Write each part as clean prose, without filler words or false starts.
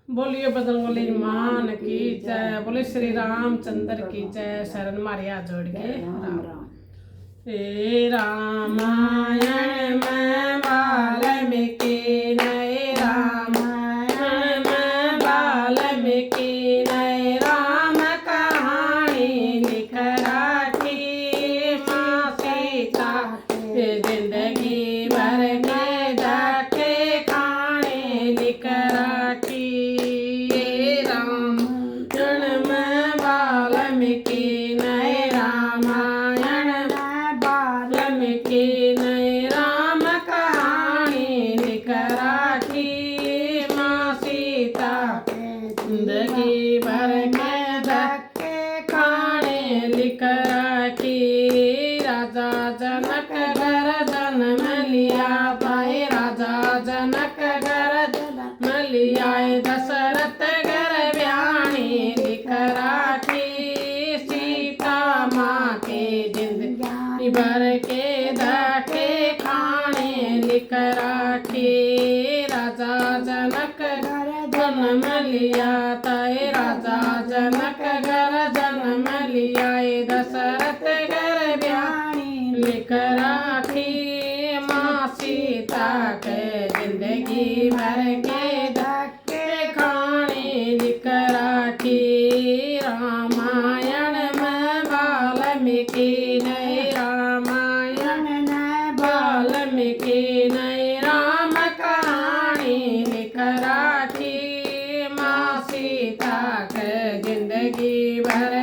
बोलिए बजरंगबली मान की जय। बोले श्री रामचंद्र की जय। शरण मारिया जोड़ के राम। हे रामायण में वाल्मीकि नए रामायण में वाल्मीकि नए राम कहानी लिख राखी माँ सीता जिंदगी भर के जाके खाने लिख राखी। रामायण में वाल्मीकि नए रामायण वाल्मीकि नए राम कहानी लिख राखी माँ सीता जिंदगी भर के धक्के खाने लिख राखी। राजा जनक घर जन्म लिया भाई राजा जनक घर जन्म लिया दशरथ घर ब्याणी लिख राखी सीता माँ के जिंदगी भर के धक्के खाने लिख राखी। राजा जनक घर जन्म लिया ताए राजा जनक घर जन्म लिया दशरथ घर ब्याणी लिख राखी माँ सीता के जिंदगी भर के धक्के खाने लिख राखी। रामायण में वाल्मीकि नए रामायण में वाल्मीकि नए राम कहानी लिख राखी माँ सीता के जिंदगी भर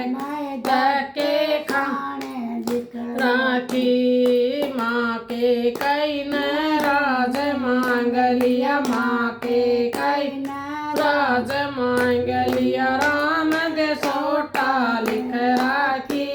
धक्के खाने लिख राखी। माँ के कई न राज मांग लिया माँ के कई न राज मांग लिया राम दे सोटा लिख राखी।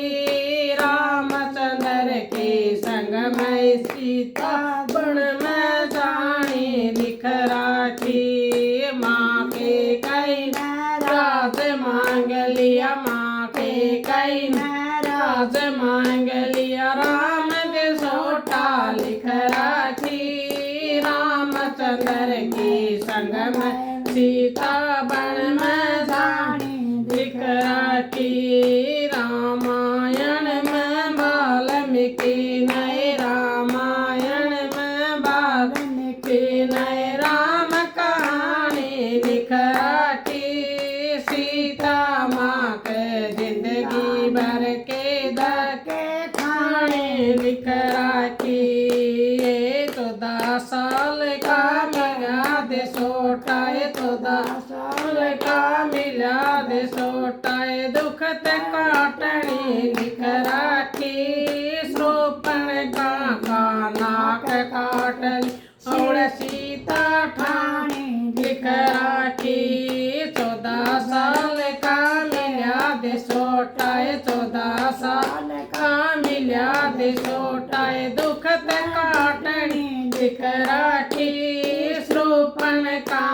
रामचंद्र के संग में सीता बन में जानी लिख राखी। माँ के कई न राज मांग लिया माँ के कई न राज मांग लिया राम दे सोटा लिख राखी। रामचंद्र की संग में सीता बन में जानी लिख राखी। रामायण में वाल्मीकि नए रामायण में वाल्मीकि नए राम कहानी लिख राखी सीता माँ के जिंदगी भर के धक्के खाने लिख राखी। 14 साल का मिला दे सोटा 14 साल का मिला दे सोटा दुख ते काटनी लिख राखी। श्रोपण का नाक काटनी और सीता ठानी लिख राखी। 14 साल का मिला दे सोटा 14 साल का मिला दे सोटा दुख ते काटनी लिख राखी। श्रोपण का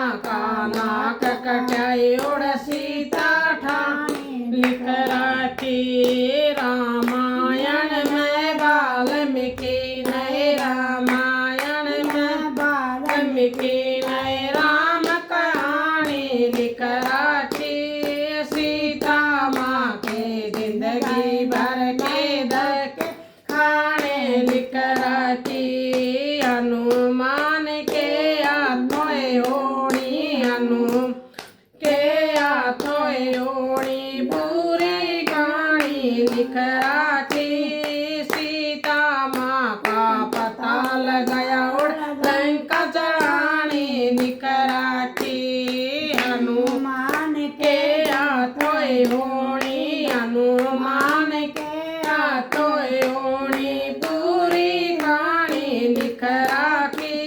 नाक कटाई और सीता ठानी लिख राखी। रामायण में वाल्मीकि नए रामायण में वाल्मीकि नए राम कहानी लिख राखी सीता माँ के जिंदगी भर के धक्के खाने लिख राखी। हनुमान के हाथों ओढ़ी हनुमान के हाथों ओढ़ी पूरी कहानी लिख राखी। सीता माँ का पता लगाया और लंका जलानी लिख राखी। हनुमान के हाथों ओढ़ी हनुमान के हाथों ओढ़ी पूरी कहानी लिख राखी।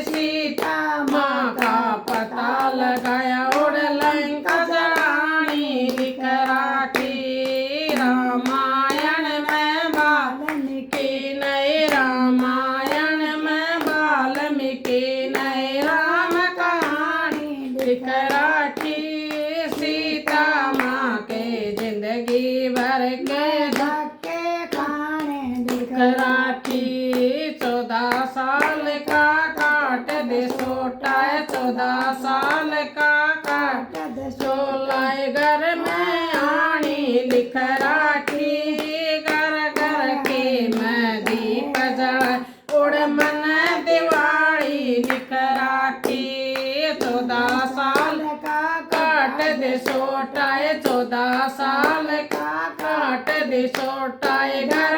सीता माँ का पता लगाया और लंका जलानी लिख राखी। रामायण में वाल्मीकि नए रामायण में वाल्मीकि नए राम कहानी लिख राखी सीता माँ के जिंदगी भर के धक्के खाने लिख राखी। 14 साल का काट दे सोटा 14 साल का काट लिख राखी। घर घर के मैं दीप जलाए उड़ मन दिवाली लिख राखी। 14 साल का काट दे सोटाए 14 साल का काट दे सोटाए घर